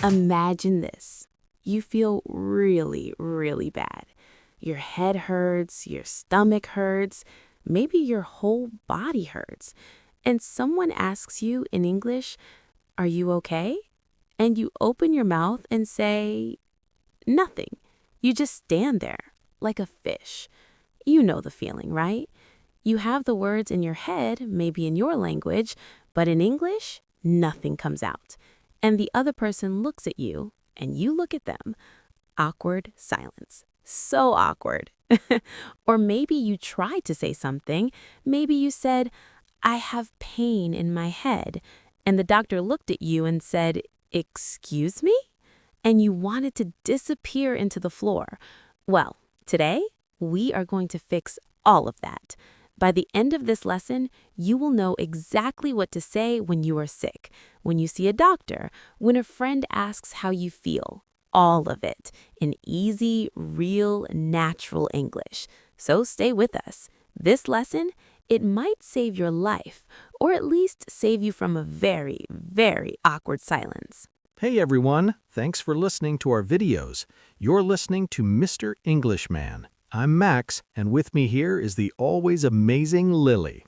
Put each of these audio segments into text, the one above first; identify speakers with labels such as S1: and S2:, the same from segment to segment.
S1: Imagine this. You feel really, really bad. Your head hurts, your stomach hurts, maybe your whole body hurts. And someone asks you in English, "Are you okay?" And you open your mouth and say, "Nothing." You just stand there like a fish. You know the feeling, right? You have the words in your head, maybe in your language, but in English, nothing comes out. And the other person looks at you, and you look at them. Awkward silence. So awkward. Or maybe you tried to say something. Maybe you said, "I have pain in my head." And the doctor looked at you and said, "Excuse me?" And you wanted to disappear into the floor. Well, today, we are going to fix all of that. By the end of this lesson, you will know exactly what to say when you are sick, when you see a doctor, when a friend asks how you feel. All of it in easy, real, natural English. So stay with us. This lesson, it might save your life, or at least save you from a very, very awkward silence.
S2: Hey everyone, thanks for listening to our videos. You're listening to Mr. Englishman. I'm Max, and with me here is the always amazing Lily.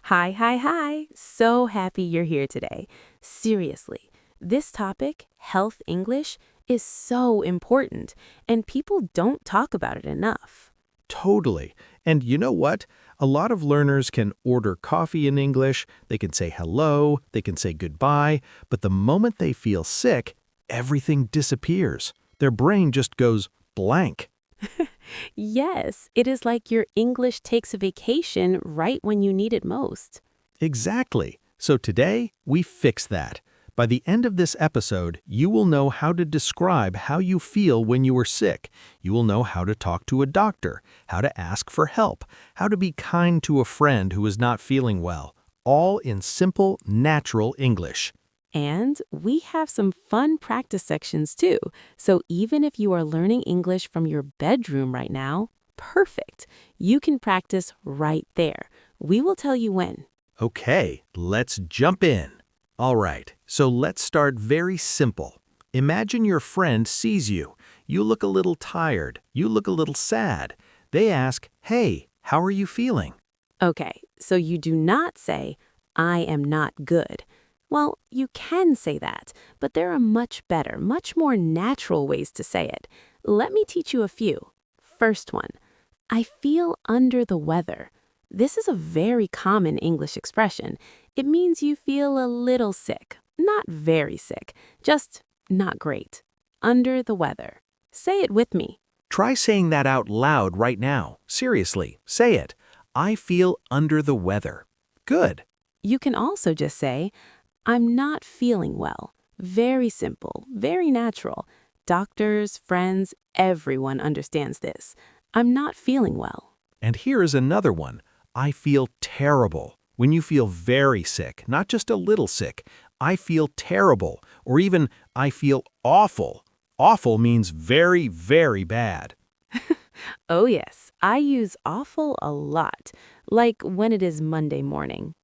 S1: Hi, hi, hi. So happy you're here today. Seriously, this topic, health English, is so important, and people don't talk about it enough.
S2: Totally. And you know what? A lot of learners can order coffee in English, they can say hello, they can say goodbye, but the moment they feel sick, everything disappears. Their brain just goes blank.
S1: Yes, it is like your English takes a vacation right when you need it most.
S2: Exactly. So today, we fix that. By the end of this episode, you will know how to describe how you feel when you are sick. You will know how to talk to a doctor, how to ask for help, how to be kind to a friend who is not feeling well, all in simple, natural English.
S1: And we have some fun practice sections too. So even if you are learning English from your bedroom right now, perfect. You can practice right there. We will tell you when.
S2: Okay, let's jump in. All right, so let's start very simple. Imagine your friend sees you. You look a little tired. You look a little sad. They ask, "Hey, how are you feeling?"
S1: Okay, so you do not say, "I am not good." Well, you can say that, but there are much better, much more natural ways to say it. Let me teach you a few. First one, "I feel under the weather." This is a very common English expression. It means you feel a little sick, not very sick, just not great. Under the weather. Say it with me.
S2: Try saying that out loud right now. Seriously, say it. I feel under the weather. Good.
S1: You can also just say, "I'm not feeling well." Very simple, very natural. Doctors, friends, everyone understands this. I'm not feeling well.
S2: And here is another one. I feel terrible. When you feel very sick, not just a little sick, I feel terrible, or even I feel awful. Awful means very, very bad.
S1: Oh yes, I use awful a lot, like when it is Monday morning.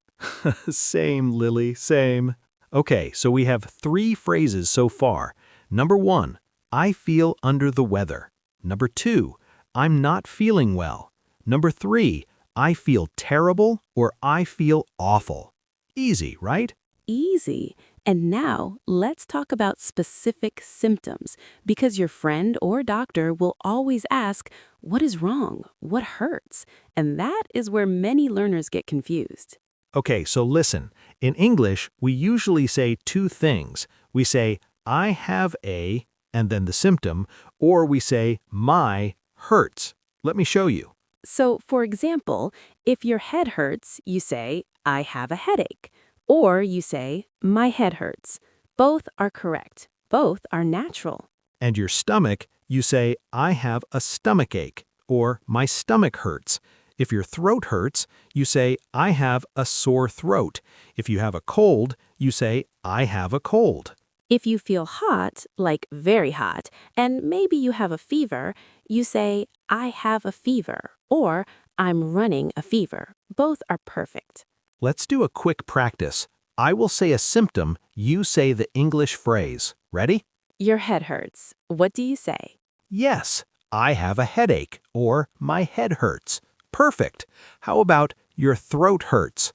S2: Same, Lily, same. Okay, so we have 3 phrases so far. Number 1, I feel under the weather. Number 2, I'm not feeling well. Number 3, I feel terrible or I feel awful. Easy, right?
S1: Easy. And now let's talk about specific symptoms, because your friend or doctor will always ask, "What is wrong? What hurts?" And that is where many learners get confused.
S2: Okay, so listen. In English, we usually say 2 things. We say, I have a, and then the symptom, or we say, my hurts. Let me show you.
S1: So, for example, if your head hurts, you say, "I have a headache." Or you say, "My head hurts." Both are correct. Both are natural.
S2: And your stomach, you say, I have a stomach ache, or my stomach hurts. If your throat hurts, you say, I have a sore throat. If you have a cold, you say, I have a cold.
S1: If you feel hot, like very hot, and maybe you have a fever, you say, "I have a fever," or "I'm running a fever." Both are perfect.
S2: Let's do a quick practice. I will say a symptom, you say the English phrase. Ready?
S1: Your head hurts. What do you say?
S2: Yes, I have a headache, or my head hurts. Perfect. How about your throat hurts?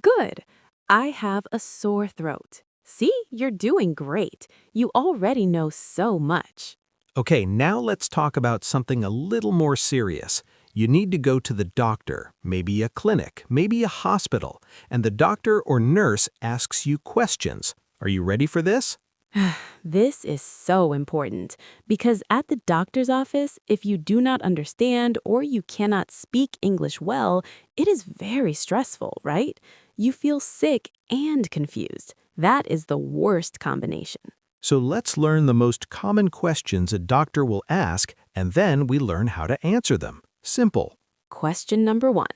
S1: Good. I have a sore throat. See, you're doing great. You already know so much.
S2: Okay, now let's talk about something a little more serious. You need to go to the doctor, maybe a clinic, maybe a hospital, and the doctor or nurse asks you questions. Are you ready for this?
S1: This is so important because at the doctor's office, if you do not understand or you cannot speak English well, it is very stressful, right? You feel sick and confused. That is the worst combination.
S2: So let's learn the most common questions a doctor will ask, and then we learn how to answer them. Simple.
S1: Question number 1.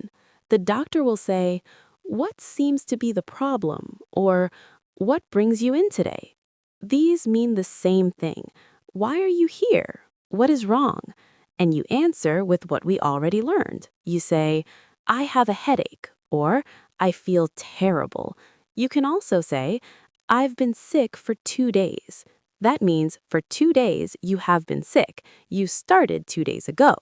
S1: The doctor will say, "What seems to be the problem?" or "What brings you in today?" These mean the same thing. Why are you here? What is wrong? And you answer with what we already learned. You say, "I have a headache," or "I feel terrible." You can also say, "I've been sick for 2 days." That means for 2 days you have been sick. You started 2 days ago.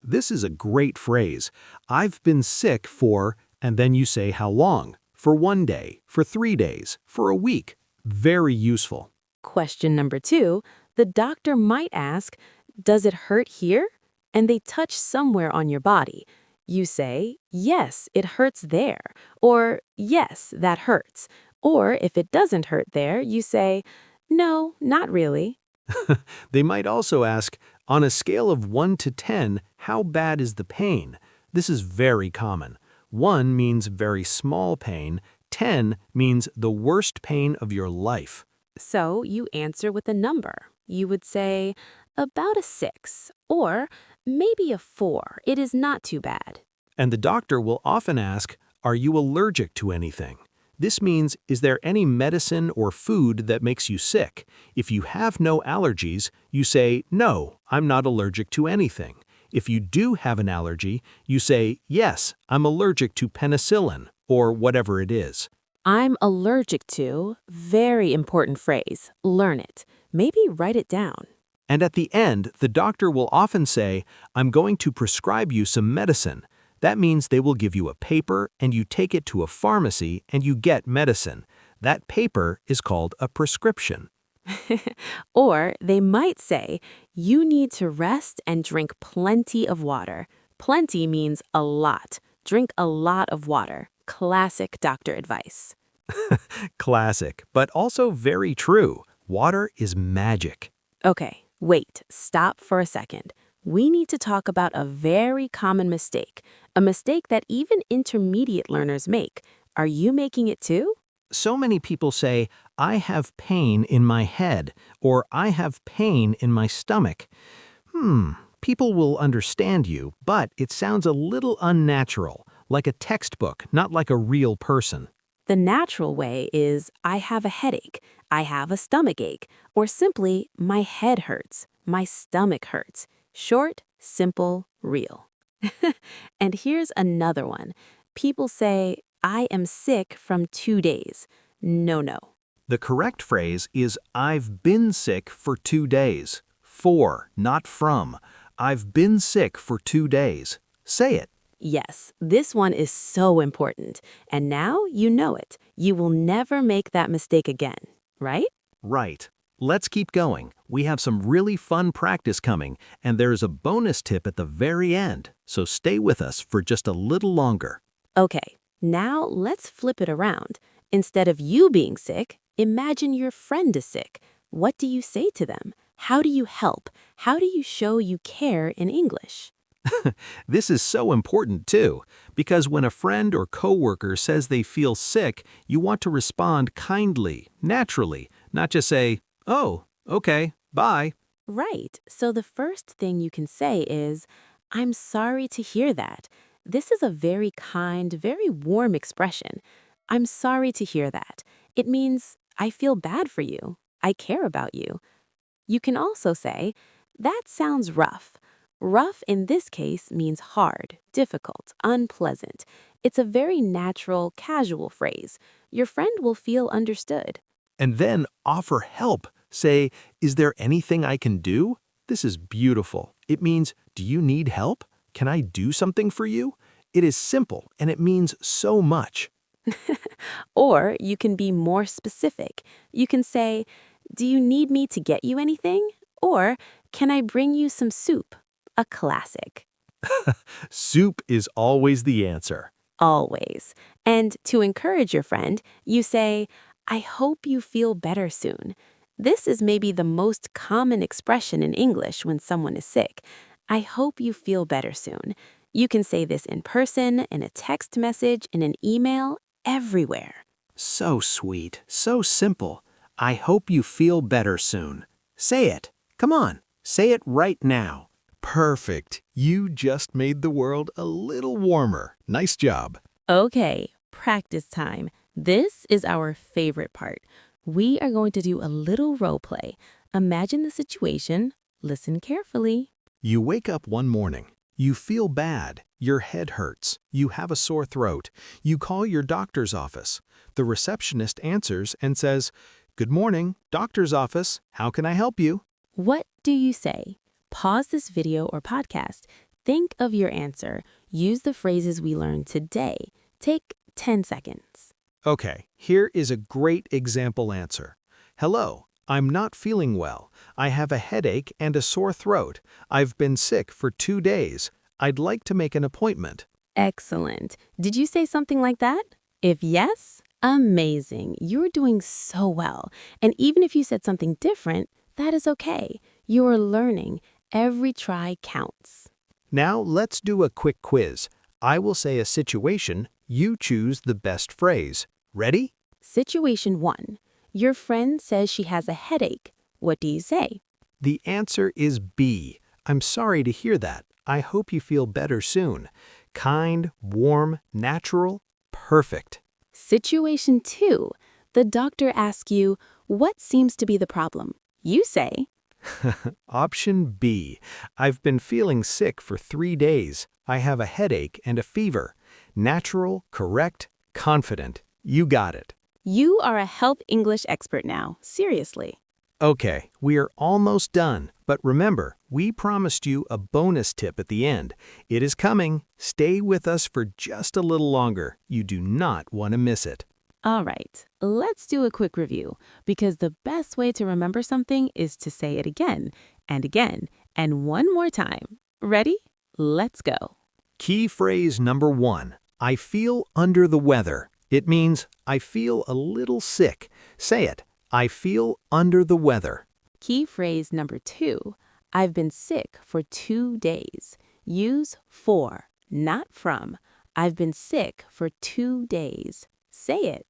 S2: This is a great phrase. I've been sick for, and then you say how long. For 1 day, for 3 days, for a week. Very useful.
S1: Question number 2, the doctor might ask, "Does it hurt here?" And they touch somewhere on your body. You say, "Yes, it hurts there," or "Yes, that hurts." Or if it doesn't hurt there, you say, "No, not really."
S2: They might also ask, on a scale of 1 to 10, how bad is the pain? This is very common. 1 means very small pain, 10 means the worst pain of your life.
S1: So you answer with a number. You would say, "About a 6," or "Maybe a 4. It is not too bad."
S2: And the doctor will often ask, are you allergic to anything? This means, is there any medicine or food that makes you sick? If you have no allergies, you say, no, I'm not allergic to anything. If you do have an allergy, you say, yes, I'm allergic to penicillin, or whatever it is.
S1: I'm allergic to, very important phrase. Learn it. Maybe write it down.
S2: And at the end, the doctor will often say, I'm going to prescribe you some medicine. That means they will give you a paper and you take it to a pharmacy and you get medicine. That paper is called a prescription.
S1: Or they might say, "You need to rest and drink plenty of water." Plenty means a lot. Drink a lot of water. Classic doctor advice.
S2: Classic, but also very true. Water is magic.
S1: Okay, wait, stop for a second. We need to talk about a very common mistake, a mistake that even intermediate learners make. Are you making it too?
S2: So many people say, I have pain in my head, or I have pain in my stomach. People will understand you, but it sounds a little unnatural, like a textbook, not like a real person.
S1: The natural way is, "I have a headache," "I have a stomach ache," or simply, "My head hurts," "My stomach hurts." Short, simple, real. And here's another one. People say, "I am sick from 2 days." No, no.
S2: The correct phrase is, I've been sick for 2 days. For, not from. I've been sick for 2 days. Say it.
S1: Yes, this one is so important. And now you know it. You will never make that mistake again, right?
S2: Right. Let's keep going. We have some really fun practice coming, and there's a bonus tip at the very end, so stay with us for just a little longer.
S1: Okay, now let's flip it around. Instead of you being sick, imagine your friend is sick. What do you say to them? How do you help? How do you show you care in English?
S2: This is so important too, because when a friend or coworker says they feel sick, you want to respond kindly, naturally, not just say, oh, okay, bye.
S1: Right, so the first thing you can say is, "I'm sorry to hear that." This is a very kind, very warm expression. "I'm sorry to hear that." It means, "I feel bad for you. I care about you." You can also say, "That sounds rough," Rough in this case means hard, difficult, unpleasant. It's a very natural, casual phrase. Your friend will feel understood.
S2: And then offer help. Say, is there anything I can do? This is beautiful. It means, do you need help? Can I do something for you? It is simple and it means so much.
S1: Or you can be more specific. You can say, do you need me to get you anything? Or, can I bring you some soup? A classic.
S2: Soup is always the answer.
S1: Always. And to encourage your friend, you say, I hope you feel better soon. This is maybe the most common expression in English when someone is sick. I hope you feel better soon. You can say this in person, in a text message, in an email, everywhere.
S2: So sweet, so simple. I hope you feel better soon. Say it. Come on, say it right now. Perfect. You just made the world a little warmer. Nice job.
S1: Okay, practice time. This is our favorite part. We are going to do a little role play. Imagine the situation. Listen carefully.
S2: You wake up one morning. You feel bad. Your head hurts. You have a sore throat. You call your doctor's office. The receptionist answers and says, "Good morning, doctor's office. How can I help you?"
S1: What do you say? Pause this video or podcast. Think of your answer. Use the phrases we learned today. Take 10 seconds.
S2: Okay, here is a great example answer. Hello, I'm not feeling well. I have a headache and a sore throat. I've been sick for 2 days. I'd like to make an appointment.
S1: Excellent. Did you say something like that? If yes, amazing. You're doing so well. And even if you said something different, that is okay. You're learning. Every try counts.
S2: Now let's do a quick quiz. I will say a situation. You choose the best phrase. Ready?
S1: Situation 1. Your friend says she has a headache. What do you say?
S2: The answer is B. I'm sorry to hear that. I hope you feel better soon. Kind, warm, natural, perfect.
S1: Situation 2. The doctor asks you, what seems to be the problem? You say,
S2: Option B. I've been feeling sick for 3 days. I have a headache and a fever. Natural, correct, confident. You got it.
S1: you are a health English expert now. Seriously.
S2: Okay, we are almost done. But remember, we promised you a bonus tip at the end. It is coming. Stay with us for just a little longer. You do not want to miss it.
S1: All right, let's do a quick review, because the best way to remember something is to say it again, and one more time. Ready? Let's go.
S2: Key phrase number 1. I feel under the weather. It means I feel a little sick. Say it. I feel under the weather.
S1: Key phrase number 2. I've been sick for 2 days. Use for, not from. I've been sick for 2 days. Say it.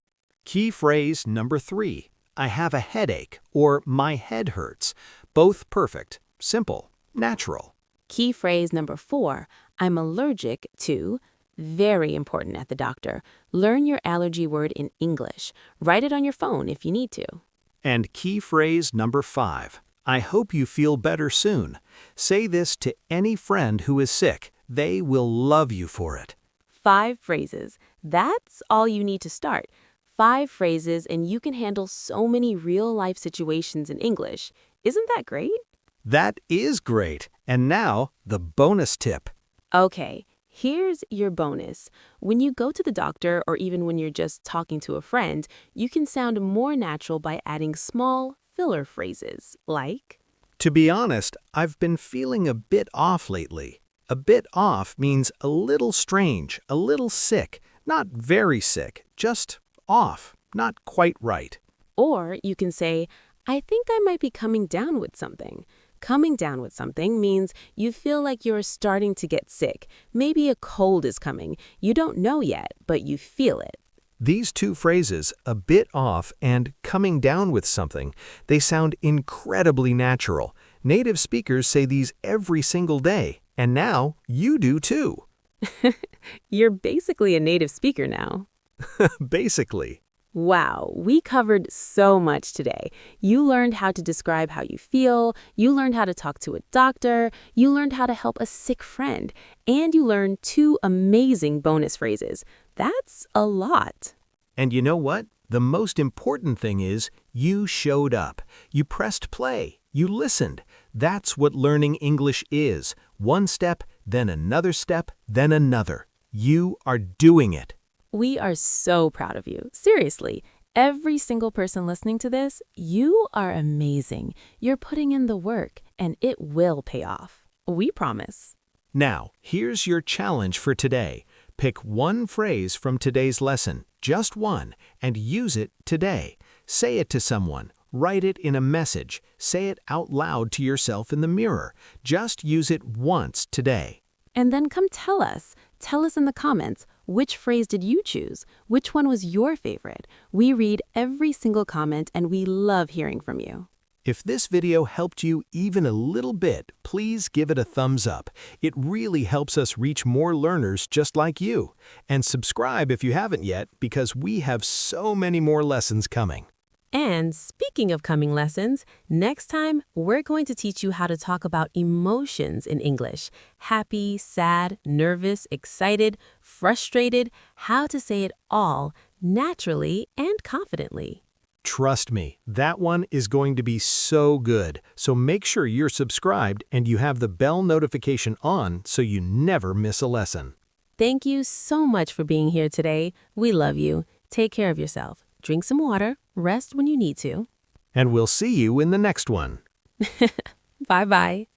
S2: Key phrase number 3. I have a headache or my head hurts. Both perfect, simple, natural.
S1: Key phrase number 4. I'm allergic to. Very important at the doctor. Learn your allergy word in English. Write it on your phone if you need to.
S2: And key phrase number 5. I hope you feel better soon. Say this to any friend who is sick. They will love you for it.
S1: 5 phrases. That's all you need to start. 5 phrases and you can handle so many real-life situations in English. Isn't that great?
S2: That is great. And now, the bonus tip.
S1: Okay, here's your bonus. When you go to the doctor or even when you're just talking to a friend, you can sound more natural by adding small filler phrases like,
S2: To be honest, I've been feeling a bit off lately. A bit off means a little strange, a little sick, not very sick, just off, not quite right.
S1: or you can say, I think I might be coming down with something. Coming down with something means you feel like you're starting to get sick. Maybe a cold is coming. You don't know yet, but you feel it.
S2: These 2 phrases, a bit off and coming down with something, they sound incredibly natural. Native speakers say these every single day, and now you do too.
S1: You're basically a native speaker now.
S2: Basically.
S1: Wow, we covered so much today. You learned how to describe how you feel, you learned how to talk to a doctor, you learned how to help a sick friend, and you learned 2 amazing bonus phrases. That's a lot.
S2: And you know what? The most important thing is you showed up. You pressed play. You listened. That's what learning English is. One step, then another. You are doing it.
S1: We are so proud of you. Seriously, every single person listening to this, you are amazing. You're putting in the work, and it will pay off. We promise.
S2: Now, here's your challenge for today. Pick one phrase from today's lesson, just one, and use it today. Say it to someone. Write it in a message. Say it out loud to yourself in the mirror. Just use it once today.
S1: And then come tell us. Tell us in the comments, which phrase did you choose? Which one was your favorite? We read every single comment and we love hearing from you.
S2: If this video helped you even a little bit, please give it a thumbs up. It really helps us reach more learners just like you. And subscribe if you haven't yet, because we have so many more lessons coming.
S1: And speaking of coming lessons, next time we're going to teach you how to talk about emotions in English. Happy, sad, nervous, excited, frustrated, how to say it all naturally and confidently.
S2: Trust me, that one is going to be so good. So make sure you're subscribed and you have the bell notification on so you never miss a lesson.
S1: Thank you so much for being here today. We love you. Take care of yourself. Drink some water. Rest when you need to.
S2: And we'll see you in the next one.
S1: Bye-bye.